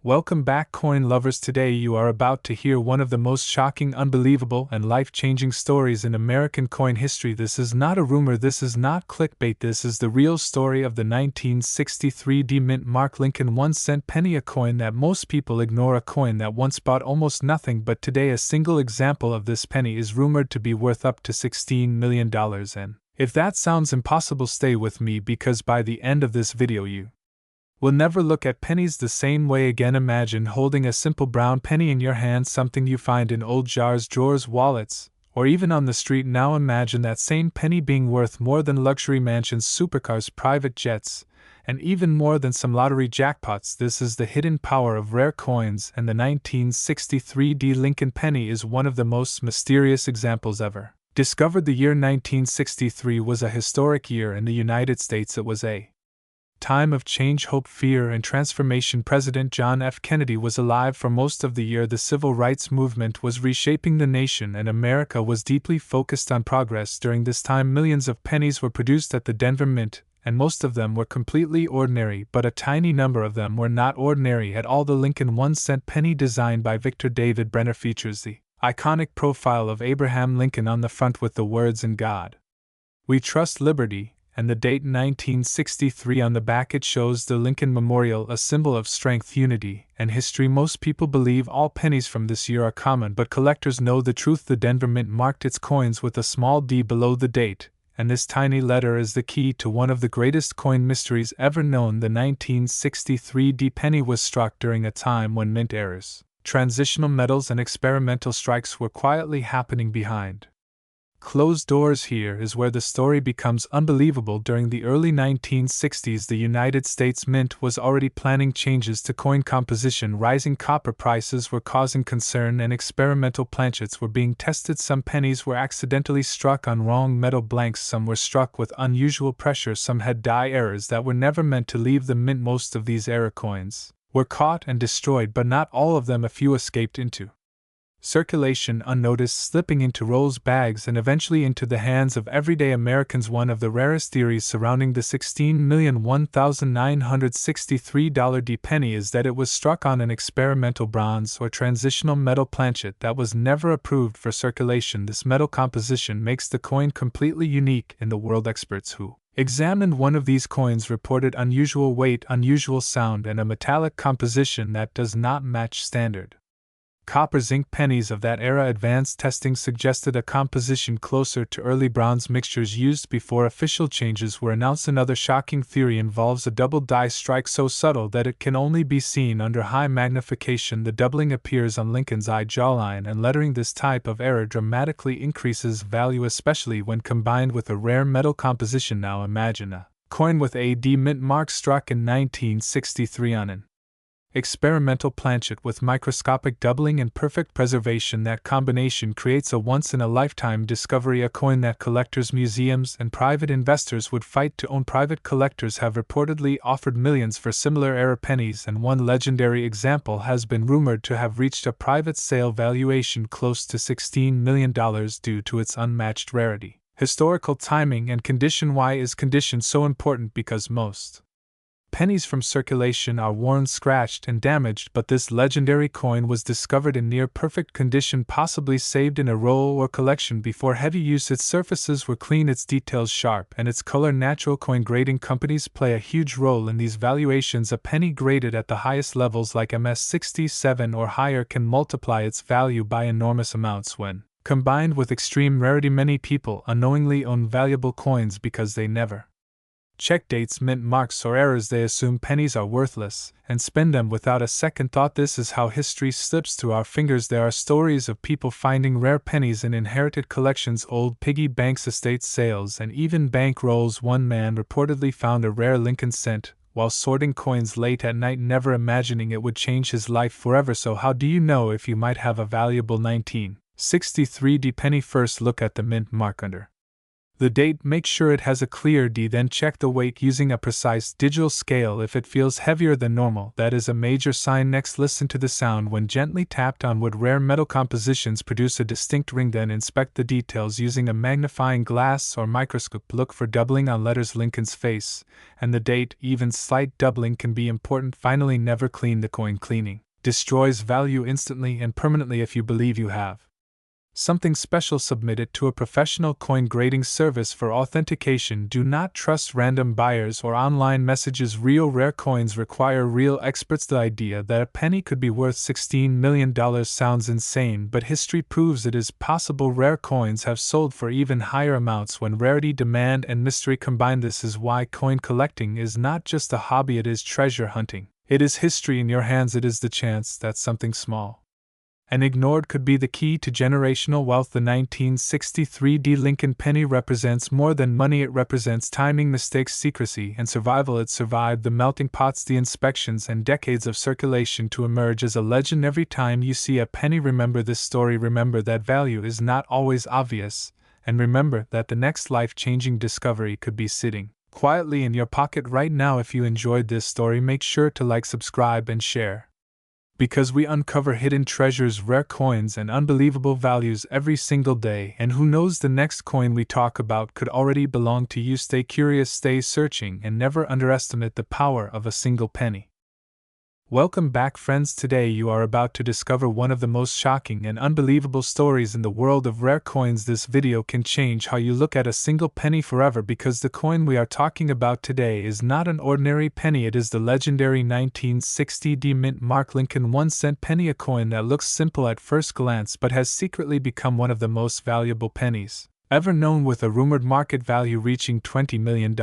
Welcome back, coin lovers. Today you are about to hear one of the most shocking, unbelievable, and life-changing stories in American coin history. This is not a rumor, this is not clickbait, this is the real story of the 1963 D-Mint Mark Lincoln 1-cent penny, a coin that most people ignore, a coin that once bought almost nothing, but today a single example of this penny is rumored to be worth up to $16 million. And if that sounds impossible, stay with me, because by the end of this video you will never look at pennies the same way again. Imagine holding a simple brown penny in your hand, something you find in old jars, drawers, wallets, or even on the street. Now imagine that same penny being worth more than luxury mansions, supercars, private jets, and even more than some lottery jackpots. This is the hidden power of rare coins, and the 1963 D Lincoln penny is one of the most mysterious examples ever discovered. The year 1963 was a historic year in the United States. It was a time of change, hope, fear, and transformation. President John F. Kennedy was alive for most of the year. The civil rights movement was reshaping the nation, and America was deeply focused on progress. During this time, millions of pennies were produced at the Denver Mint, and most of them were completely ordinary, but a tiny number of them were not ordinary at all. The Lincoln 1-cent penny, designed by Victor David Brenner, features the iconic profile of Abraham Lincoln on the front with the words "In God We Trust, Liberty," and the date 1963 on the back. It shows the Lincoln Memorial, a symbol of strength, unity, and history. Most people believe all pennies from this year are common, but collectors know the truth. The Denver Mint marked its coins with a small d below the date, and this tiny letter is the key to one of the greatest coin mysteries ever known. The 1963 D penny was struck during a time when mint errors, transitional metals, and experimental strikes were quietly happening behind closed doors. Here is where the story becomes unbelievable. During the early 1960s, the United States Mint was already planning changes to coin composition. Rising copper prices were causing concern, and experimental planchets were being tested. Some pennies were accidentally struck on wrong metal blanks, some were struck with unusual pressure, some had die errors that were never meant to leave the mint. Most of these error coins were caught and destroyed, but not all of them. A few escaped into circulation unnoticed, slipping into rolls, bags, and eventually into the hands of everyday Americans. One of the rarest theories surrounding the $16,001,963 D penny is that it was struck on an experimental bronze or transitional metal planchet that was never approved for circulation. This metal composition makes the coin completely unique in the world. Experts who examined one of these coins reported unusual weight, unusual sound, and a metallic composition that does not match standard copper zinc pennies of that era. Advanced testing suggested a composition closer to early bronze mixtures used before official changes were announced. Another shocking theory involves a double die strike so subtle that it can only be seen under high magnification. The doubling appears on Lincoln's eye jawline and lettering. This type of error dramatically increases value, especially when combined with a rare metal composition. Now imagine a coin with a D mint mark struck in 1963 on an experimental planchet with microscopic doubling and perfect preservation. That combination creates a once-in-a-lifetime discovery, a coin that collectors, museums, and private investors would fight to own. Private collectors have reportedly offered millions for similar error pennies, and one legendary example has been rumored to have reached a private sale valuation close to $16 million due to its unmatched rarity, historical timing, and condition. Why is condition so important? Because most pennies from circulation are worn, scratched, and damaged, but this legendary coin was discovered in near perfect condition, possibly saved in a roll or collection before heavy use. Its surfaces were clean, its details sharp, and its color natural. Coin grading companies play a huge role in these valuations. A penny graded at the highest levels, like MS-67 or higher, can multiply its value by enormous amounts when combined with extreme rarity. Many people unknowingly own valuable coins because they never check dates, mint marks, or errors. They assume pennies are worthless and spend them without a second thought. This is how history slips through our fingers. There are stories of people finding rare pennies in inherited collections, old piggy banks, estate sales, and even bank rolls. One man reportedly found a rare Lincoln cent while sorting coins late at night, never imagining it would change his life forever. So how do you know if you might have a valuable 1963 D penny? First, look at the mint mark under The date, make sure it has a clear D, then check the weight using a precise digital scale. If it feels heavier than normal, that is a major sign. Next, listen to the sound when gently tapped on wood. Rare metal compositions produce a distinct ring, then inspect the details using a magnifying glass or microscope. Look for doubling on letters, Lincoln's face, and the date. Even slight doubling can be important. Finally, never clean the coin. Cleaning destroys value instantly and permanently. If you believe you have something special, submit it to a professional coin grading service for authentication. Do not trust random buyers or online messages. Real rare coins require real experts. The idea that a penny could be worth $16 million sounds insane, but history proves it is possible. Rare coins have sold for even higher amounts when rarity, demand, and mystery combine. This is why coin collecting is not just a hobby, it is treasure hunting. It is history in your hands. It is the chance that something small and ignored could be the key to generational wealth. The 1963 D Lincoln penny represents more than money, it represents timing, mistakes, secrecy, and survival. It survived the melting pots, the inspections, and decades of circulation to emerge as a legend. Every time you see a penny, remember this story. Remember that value is not always obvious, and remember that the next life-changing discovery could be sitting quietly in your pocket right now. If you enjoyed this story, make sure to like, subscribe, and share, because we uncover hidden treasures, rare coins, and unbelievable values every single day. And who knows, the next coin we talk about could already belong to you. Stay curious, stay searching, and never underestimate the power of a single penny. Welcome back, friends. Today you are about to discover one of the most shocking and unbelievable stories in the world of rare coins. This video can change how you look at a single penny forever, because the coin we are talking about today is not an ordinary penny. It is the legendary 1960 D mint mark Lincoln 1-cent penny, a coin that looks simple at first glance but has secretly become one of the most valuable pennies ever known, with a rumored market value reaching $20 million.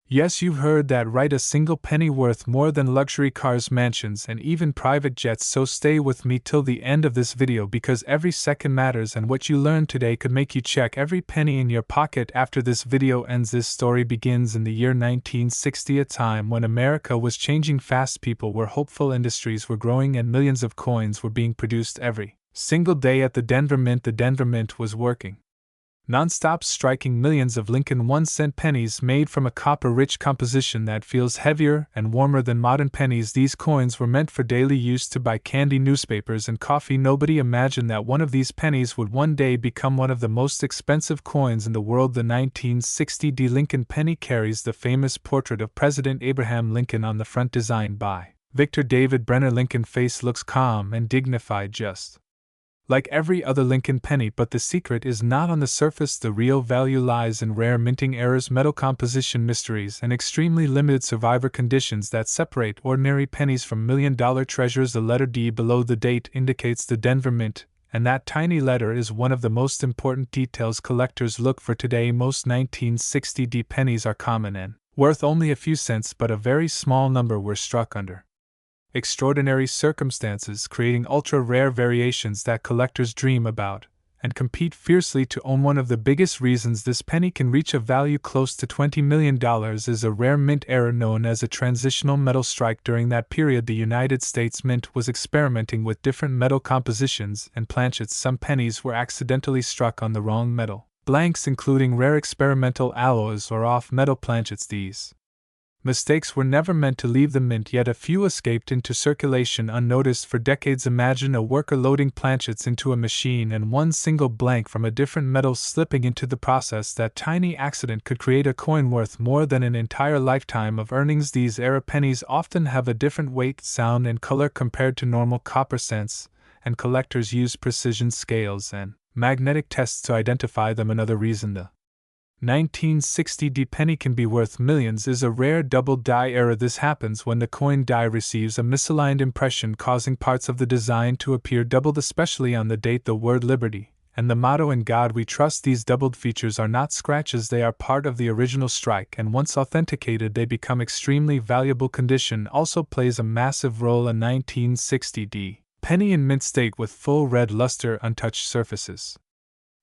Yes, you've heard that right, a single penny worth more than luxury cars, mansions, and even private jets. So stay with me till the end of this video, because every second matters, and what you learn today could make you check every penny in your pocket. After this video ends, this story begins in the year 1960, a time when America was changing fast. People were hopeful, industries were growing, and millions of coins were being produced every single day at the Denver Mint. The Denver Mint was working non-stop, striking millions of Lincoln 1-cent pennies made from a copper-rich composition that feels heavier and warmer than modern pennies. These coins were meant for daily use, to buy candy, newspapers, and coffee. Nobody imagined that one of these pennies would one day become one of the most expensive coins in the world. The 1960 D Lincoln penny carries the famous portrait of President Abraham Lincoln on the front, designed by Victor David Brenner. Lincoln's face looks calm and dignified, just like every other Lincoln penny, but the secret is not on the surface. The real value lies in rare minting errors, metal composition mysteries, and extremely limited survivor conditions that separate ordinary pennies from million-dollar treasures. The letter D below the date indicates the Denver Mint, and that tiny letter is one of the most important details collectors look for today. Most 1960 D pennies are common and worth only a few cents, but a very small number were struck under extraordinary circumstances, creating ultra-rare variations that collectors dream about and compete fiercely to own. One of the biggest reasons this penny can reach a value close to $20 million is a rare mint error known as a transitional metal strike. During that period, the United States Mint was experimenting with different metal compositions and planchets. Some pennies were accidentally struck on the wrong metal blanks, including rare experimental alloys or off-metal planchets. These mistakes were never meant to leave the mint, yet a few escaped into circulation unnoticed for decades. Imagine a worker loading planchets into a machine and one single blank from a different metal slipping into the process. That tiny accident could create a coin worth more than an entire lifetime of earnings. These error pennies often have a different weight, sound, and color compared to normal copper cents, and collectors use precision scales and magnetic tests to identify them. Another reason the 1960 D penny can be worth millions is a rare double die error. This happens when the coin die receives a misaligned impression, causing parts of the design to appear doubled, especially on the date, the word Liberty, and the motto "In God We Trust." These doubled features are not scratches, they are part of the original strike, and once authenticated they become extremely valuable. Condition also plays a massive role. A 1960 D penny in mint state with full red luster, untouched surfaces,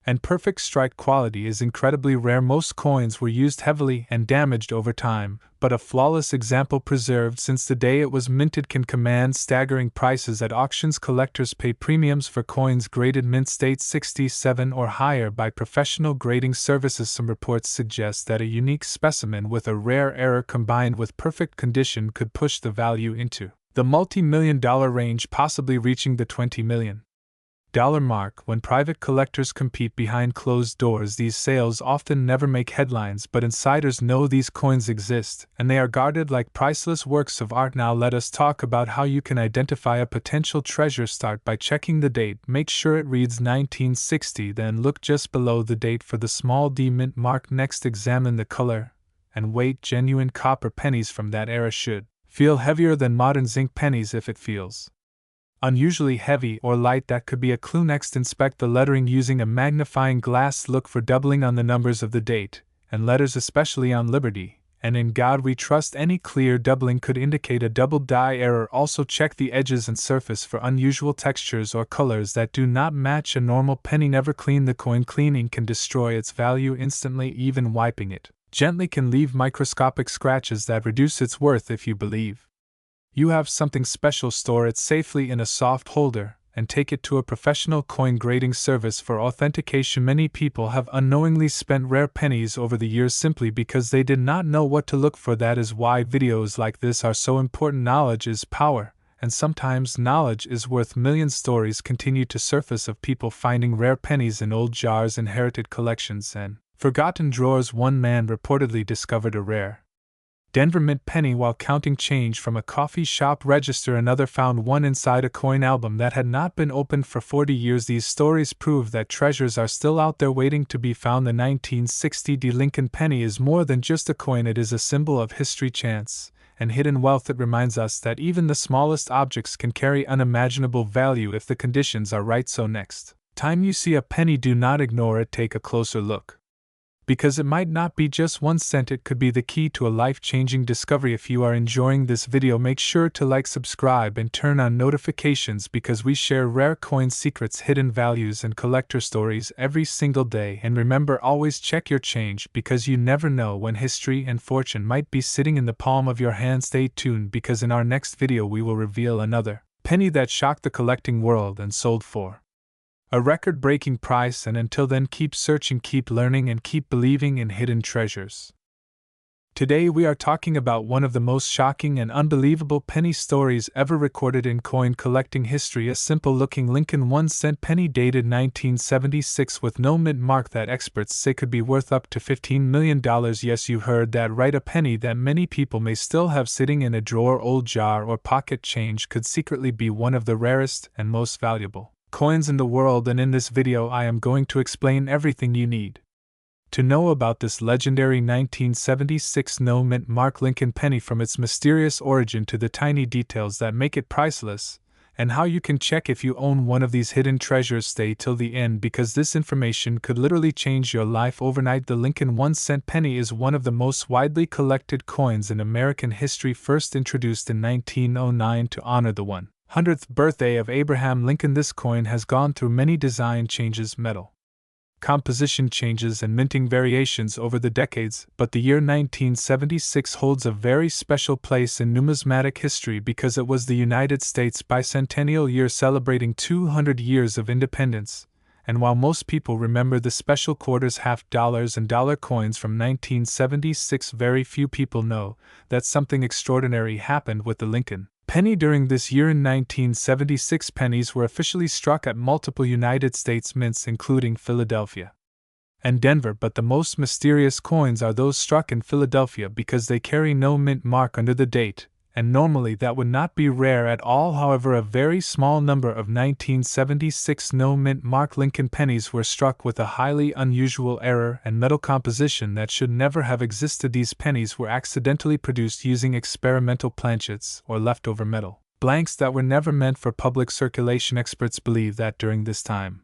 And perfect strike quality is incredibly rare. Most coins were used heavily and damaged over time, but a flawless example preserved since the day it was minted can command staggering prices at auctions. Collectors pay premiums for coins graded mint state 67 or higher by professional grading services. Some reports suggest that a unique specimen with a rare error combined with perfect condition could push the value into the multi-million-dollar range, possibly reaching the $20 million mark. When private collectors compete behind closed doors, these sales often never make headlines, but insiders know these coins exist, and they are guarded like priceless works of art. Now let us talk about how you can identify a potential treasure. Start by checking the date. Make sure it reads 1960, then look just below the date for the small D mint mark. Next, examine the color and weight. Genuine copper pennies from that era should feel heavier than modern zinc pennies. If it feels unusually heavy or light, that could be a clue. Next, inspect the lettering using a magnifying glass. Look for doubling on the numbers of the date and letters, especially on Liberty and In God We Trust. Any clear doubling could indicate a double die error. Also check the edges and surface for unusual textures or colors that do not match a normal penny. Never clean the coin. Cleaning can destroy its value instantly. Even wiping it gently can leave microscopic scratches that reduce its worth. If you believe you have something special, store it safely in a soft holder and take it to a professional coin grading service for authentication. Many people have unknowingly spent rare pennies over the years simply because they did not know what to look for. That is why videos like this are so important. Knowledge is power, and sometimes knowledge is worth millions. Stories continue to surface of people finding rare pennies in old jars, inherited collections, and forgotten drawers. One man reportedly discovered a rare Denver mint penny while counting change from a coffee shop register. Another found one inside a coin album that had not been opened for 40 years. These stories prove that treasures are still out there waiting to be found. The 1960 D Lincoln penny is more than just a coin. It is a symbol of history, chance, and hidden wealth. It reminds us that even the smallest objects can carry unimaginable value if the conditions are right. So next time you see a penny, do not ignore it. Take a closer look, because it might not be just 1 cent, it could be the key to a life-changing discovery. If you are enjoying this video, make sure to like, subscribe, and turn on notifications, because we share rare coin secrets, hidden values, and collector stories every single day. And remember, always check your change, because you never know when history and fortune might be sitting in the palm of your hand. Stay tuned, because in our next video we will reveal another penny that shocked the collecting world and sold for a record-breaking price. And until then, keep searching, keep learning, and keep believing in hidden treasures. Today we are talking about one of the most shocking and unbelievable penny stories ever recorded in coin collecting history. A simple-looking Lincoln 1-cent penny dated 1976 with no mint mark that experts say could be worth up to $15 million. Yes, you heard that right. A penny that many people may still have sitting in a drawer, old jar, or pocket change could secretly be one of the rarest and most valuable coins in the world. And in this video I am going to explain everything you need to know about this legendary 1976 no mint mark Lincoln penny, from its mysterious origin to the tiny details that make it priceless, and how you can check if you own one of these hidden treasures. Stay till the end, because this information could literally change your life overnight. The Lincoln 1-cent penny is one of the most widely collected coins in American history. First introduced in 1909 to honor the 100th birthday of Abraham Lincoln, this coin has gone through many design changes, metal composition changes, and minting variations over the decades, but the year 1976 holds a very special place in numismatic history because it was the United States' bicentennial year, celebrating 200 years of independence. And while most people remember the special quarters, half dollars, and dollar coins from 1976, very few people know that something extraordinary happened with the Lincoln penny during this year. In 1976, pennies were officially struck at multiple United States mints, including Philadelphia and Denver, but the most mysterious coins are those struck in Philadelphia because they carry no mint mark under the date, and normally that would not be rare at all. However, a very small number of 1976 no mint mark Lincoln pennies were struck with a highly unusual error and metal composition that should never have existed. These pennies were accidentally produced using experimental planchets or leftover metal blanks that were never meant for public circulation. Experts believe that during this time,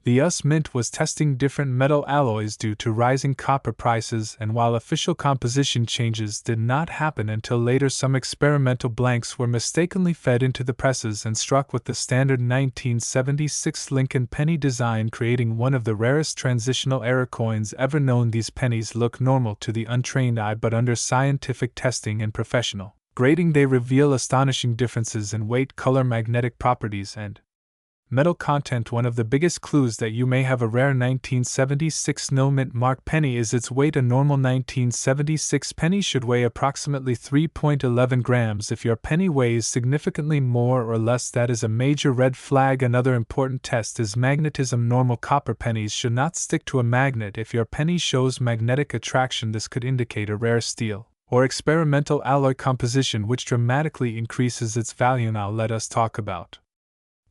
The US Mint was testing different metal alloys due to rising copper prices, and while official composition changes did not happen until later, some experimental blanks were mistakenly fed into the presses and struck with the standard 1976 Lincoln penny design, creating one of the rarest transitional error coins ever known. These pennies look normal to the untrained eye, but under scientific testing and professional grading they reveal astonishing differences in weight, color, magnetic properties, and metal content. One of the biggest clues that you may have a rare 1976 no mint mark penny is its weight. A normal 1976 penny should weigh approximately 3.11 grams. If your penny weighs significantly more or less, that is a major red flag. Another important test is magnetism. Normal copper pennies should not stick to a magnet. If your penny shows magnetic attraction, this could indicate a rare steel or experimental alloy composition, which dramatically increases its value. Now let us talk about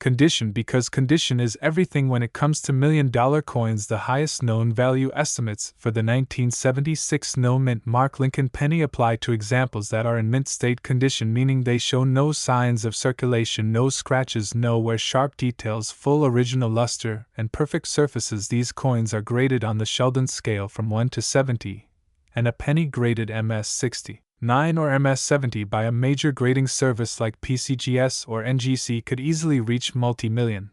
condition, because condition is everything when it comes to $1 million coins. The highest known value estimates for the 1976 no mint mark Lincoln penny apply to examples that are in mint state condition, meaning they show no signs of circulation, no scratches, no wear, sharp details, full original luster, and perfect surfaces. These coins are graded on the Sheldon scale from 1 to 70, and a penny graded MS 60. 9 or MS 70 by a major grading service like PCGS or NGC could easily reach multi-million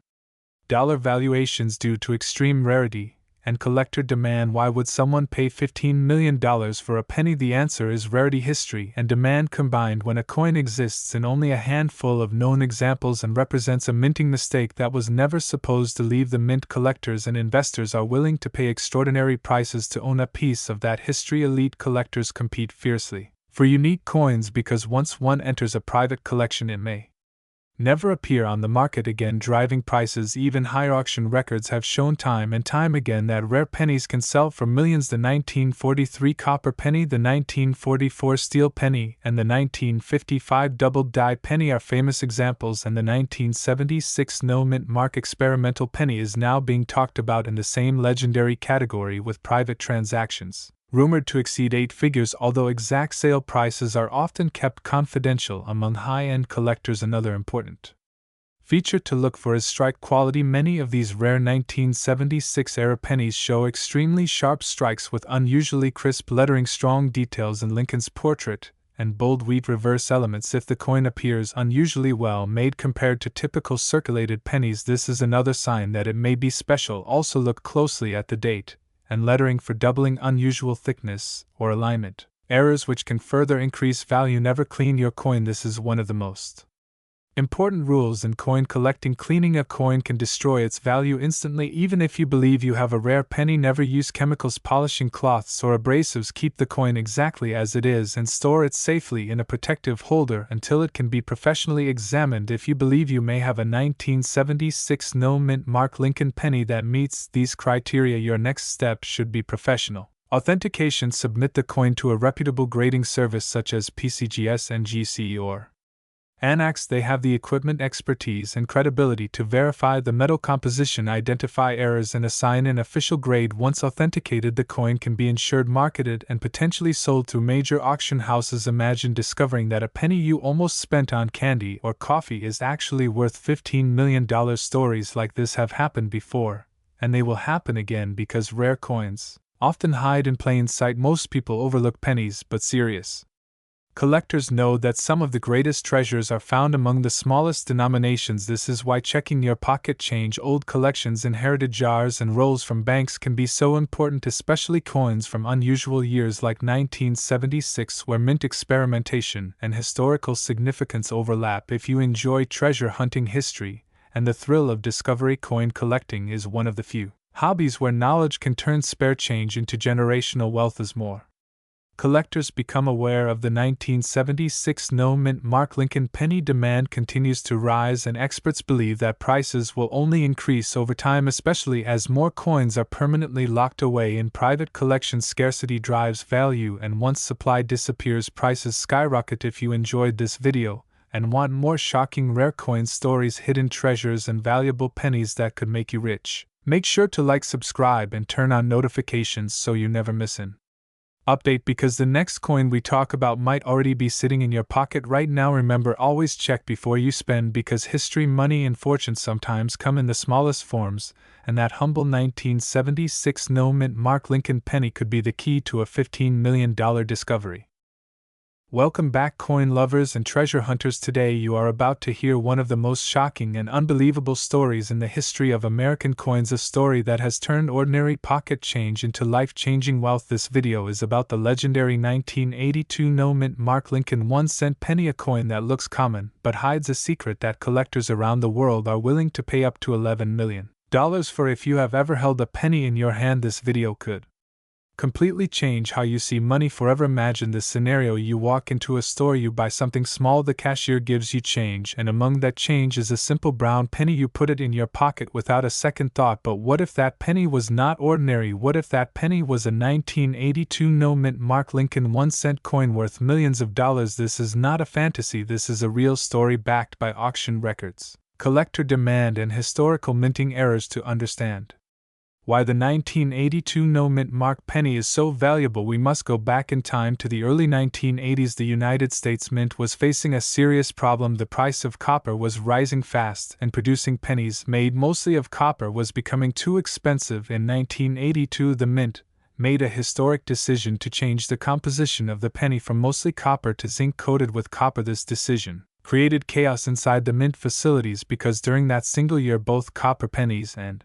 dollar valuations due to extreme rarity and collector demand. Why would someone pay $15 million for a penny? The answer is rarity, history, and demand combined. When a coin exists in only a handful of known examples and represents a minting mistake that was never supposed to leave the mint, collectors and investors are willing to pay extraordinary prices to own a piece of that history. Elite collectors compete fiercely for unique coins because once one enters a private collection, it may never appear on the market again, driving prices even higher. Auction records have shown time and time again that rare pennies can sell for millions. The 1943 copper penny, the 1944 steel penny, and the 1955 double die penny are famous examples, and the 1976 no mint mark experimental penny is now being talked about in the same legendary category, with private transactions rumored to exceed 8 figures, although exact sale prices are often kept confidential among high-end collectors. Another important feature to look for is strike quality. Many of these rare 1976 era pennies show extremely sharp strikes with unusually crisp lettering, strong details in Lincoln's portrait, and bold wheat reverse elements. If the coin appears unusually well made compared to typical circulated pennies, this is another sign that it may be special. Also look closely at the date and lettering for doubling, unusual thickness, or alignment errors which can further increase value. Never clean your coin. This is one of the most important rules in coin collecting. Cleaning a coin can destroy its value instantly. Even if you believe you have a rare penny, never use chemicals, polishing cloths, or abrasives. Keep the coin exactly as it is and store it safely in a protective holder until it can be professionally examined. If you believe you may have a 1976 no mint mark Lincoln penny that meets these criteria, your next step should be professional authentication. Submit the coin to a reputable grading service such as PCGS, NGC, or Anax. They have the equipment, expertise, and credibility to verify the metal composition, identify errors, and assign an official grade. Once authenticated, the coin can be insured, marketed, and potentially sold through major auction houses. Imagine discovering that a penny you almost spent on candy or coffee is actually worth $15 million. Stories like this have happened before, and they will happen again because rare coins often hide in plain sight. Most people overlook pennies, but serious collectors know that some of the greatest treasures are found among the smallest denominations. This is why checking your pocket change, old collections, inherited jars, and rolls from banks can be so important, especially coins from unusual years like 1976, where mint experimentation and historical significance overlap. If you enjoy treasure hunting, history, and the thrill of discovery, coin collecting is one of the few hobbies where knowledge can turn spare change into generational wealth. As more collectors become aware of the 1976 no mint mark Lincoln penny, demand continues to rise, and experts believe that prices will only increase over time, especially as more coins are permanently locked away in private collections. Scarcity drives value, and once supply disappears, prices skyrocket. If you enjoyed this video and want more shocking rare coin stories, hidden treasures, and valuable pennies that could make you rich, make sure to like, subscribe, and turn on notifications so you never miss an Update: because the next coin we talk about might already be sitting in your pocket right now. Remember, always check before you spend, because history, money, and fortune sometimes come in the smallest forms, and that humble 1976 no mint Mark Lincoln penny could be the key to a $15 million discovery. Welcome back, coin lovers and treasure hunters. Today you are about to hear one of the most shocking and unbelievable stories in the history of American coins, a story that has turned ordinary pocket change into life-changing wealth. This video is about the legendary 1982 no-mint Mark Lincoln 1-cent penny, a coin that looks common but hides a secret that collectors around the world are willing to pay up to $11 million for. If you have ever held a penny in your hand, this video could completely change how you see money forever. Imagine this scenario: you walk into a store, you buy something small, the cashier gives you change, and among that change is a simple brown penny. You put it in your pocket without a second thought. But what if that penny was not ordinary? What if that penny was a 1982 no-mint Mark Lincoln 1-cent coin worth millions of dollars? This is not a fantasy, this is a real story backed by auction records, collector demand, and historical minting errors. To understand why the 1982 no-mint Mark penny is so valuable, we must go back in time to the early 1980s. The United States Mint was facing a serious problem. The price of copper was rising fast, and producing pennies made mostly of copper was becoming too expensive. In 1982, the Mint made a historic decision to change the composition of the penny from mostly copper to zinc coated with copper. This decision created chaos inside the Mint facilities, because during that single year both copper pennies and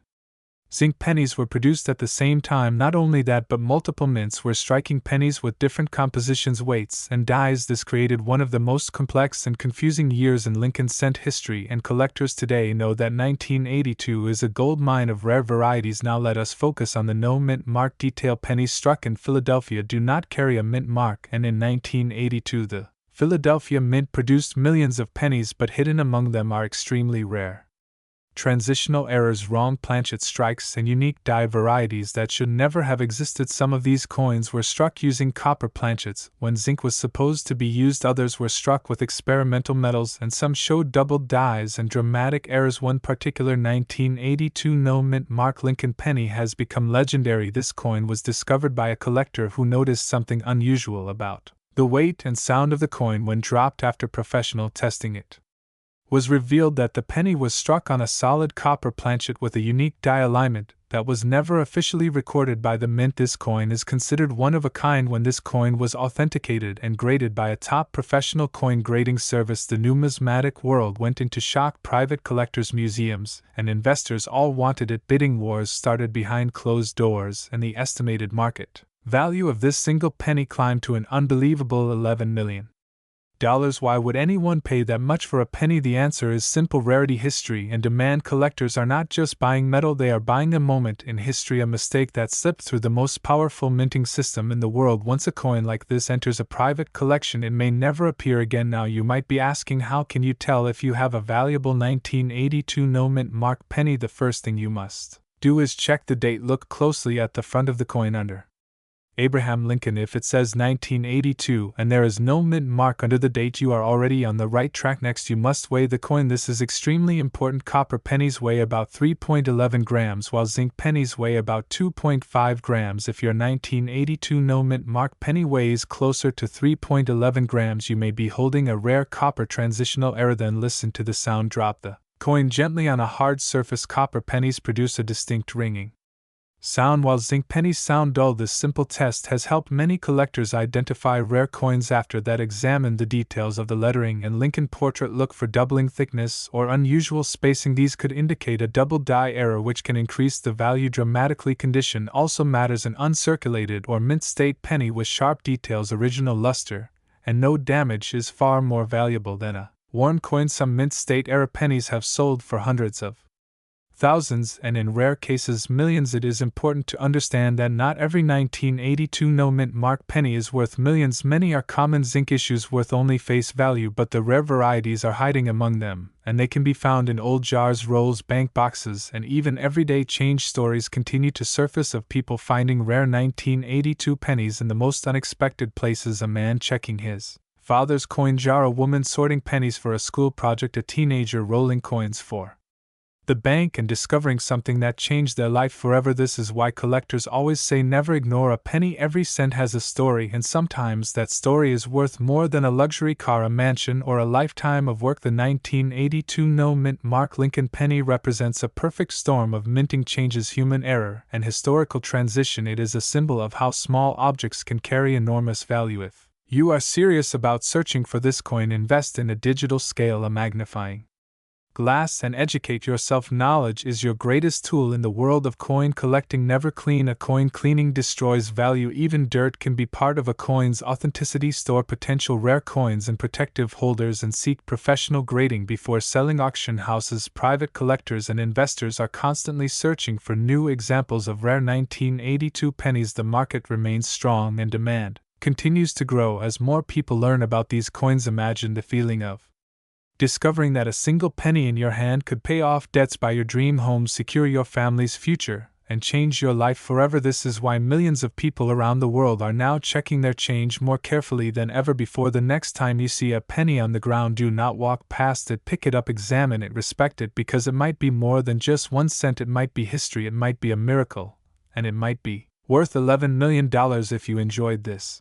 zinc pennies were produced at the same time. Not only that, but multiple mints were striking pennies with different compositions, weights, and dyes. This created one of the most complex and confusing years in Lincoln cent history, and collectors today know that 1982 is a gold mine of rare varieties. Now let us focus on the no mint mark detail. Pennies struck in Philadelphia do not carry a mint mark, and in 1982 the Philadelphia Mint produced millions of pennies, but hidden among them are extremely rare transitional errors, wrong planchet strikes, and unique die varieties that should never have existed. Some of these coins were struck using copper planchets when zinc was supposed to be used, others were struck with experimental metals, and some showed doubled dies and dramatic errors. One particular 1982 no-mint Mark Lincoln penny has become legendary. This coin was discovered by a collector who noticed something unusual about the weight and sound of the coin when dropped. After professional testing, it was revealed that the penny was struck on a solid copper planchet with a unique die alignment that was never officially recorded by the Mint. This coin is considered one of a kind. When this coin was authenticated and graded by a top professional coin grading service, the numismatic world went into shock. Private collectors, museums, and investors all wanted it. Bidding wars started behind closed doors, and the estimated market value of this single penny climbed to an unbelievable $11 million. Why would anyone pay that much for a penny? The answer is simple: rarity, history, and demand. Collectors are not just buying metal, they are buying a moment in history, a mistake that slipped through the most powerful minting system in the world. Once a coin like this enters a private collection, it may never appear again. Now you might be asking, how can you tell if you have a valuable 1982 no-mint Mark penny? The first thing you must do is check the date. Look closely at the front of the coin under Abraham Lincoln. If it says 1982 and there is no mint mark under the date, you are already on the right track. Next, you must weigh the coin. This is extremely important. Copper pennies weigh about 3.11 grams, while zinc pennies weigh about 2.5 grams. If your 1982 no mint mark penny weighs closer to 3.11 grams, you may be holding a rare copper transitional error. Then listen to the sound. Drop the coin gently on a hard surface. Copper pennies produce a distinct ringing sound, while zinc pennies sound dull. This simple test has helped many collectors identify rare coins. After that, examine the details of the lettering and Lincoln portrait. Look for doubling thickness or unusual spacing. These could indicate a double die error, which can increase the value dramatically. Condition also matters. An uncirculated or mint state penny with sharp details, original luster, and no damage is far more valuable than a worn coin. Some mint state error pennies have sold for hundreds of thousands, and in rare cases millions. It is important to understand that not every 1982 no-mint mark penny is worth millions. Many are common zinc issues worth only face value, but the rare varieties are hiding among them, and they can be found in old jars, rolls, bank boxes, and even everyday change. Stories continue to surface of people finding rare 1982 pennies in the most unexpected places: a man checking his father's coin jar, a woman sorting pennies for a school project, a teenager rolling coins for the bank and discovering something that changed their life forever. This is why collectors always say never ignore a penny. Every cent has a story, and sometimes that story is worth more than a luxury car, a mansion, or a lifetime of work. The 1982 no-mint mark Lincoln penny represents a perfect storm of minting changes, human error, and historical transition. It is a symbol of how small objects can carry enormous value. If you are serious about searching for this coin, invest in a digital scale, a magnifying glass, and educate yourself. Knowledge is your greatest tool in the world of coin collecting. Never clean a coin. Cleaning destroys value. Even dirt can be part of a coin's authenticity. Store potential rare coins in protective holders and seek professional grading before selling. Auction houses, private collectors, and investors are constantly searching for new examples of rare 1982 pennies. The market remains strong and demand continues to grow as more people learn about these coins. Imagine the feeling of discovering that a single penny in your hand could pay off debts, buy your dream home, secure your family's future, and change your life forever. This is why millions of people around the world are now checking their change more carefully than ever before. The next time you see a penny on the ground, do not walk past it. Pick it up, examine it, respect it, because it might be more than just 1 cent. It might be history, it might be a miracle, and it might be worth $11 million. If you enjoyed this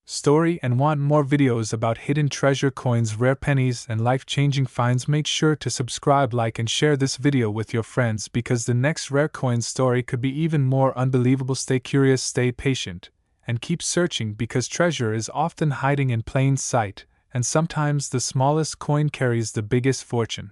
story and want more videos about hidden treasure coins, rare pennies, and life-changing finds, make sure to subscribe, like, and share this video with your friends, because the next rare coin story could be even more unbelievable. Stay curious, stay patient, and keep searching, because treasure is often hiding in plain sight, and sometimes the smallest coin carries the biggest fortune.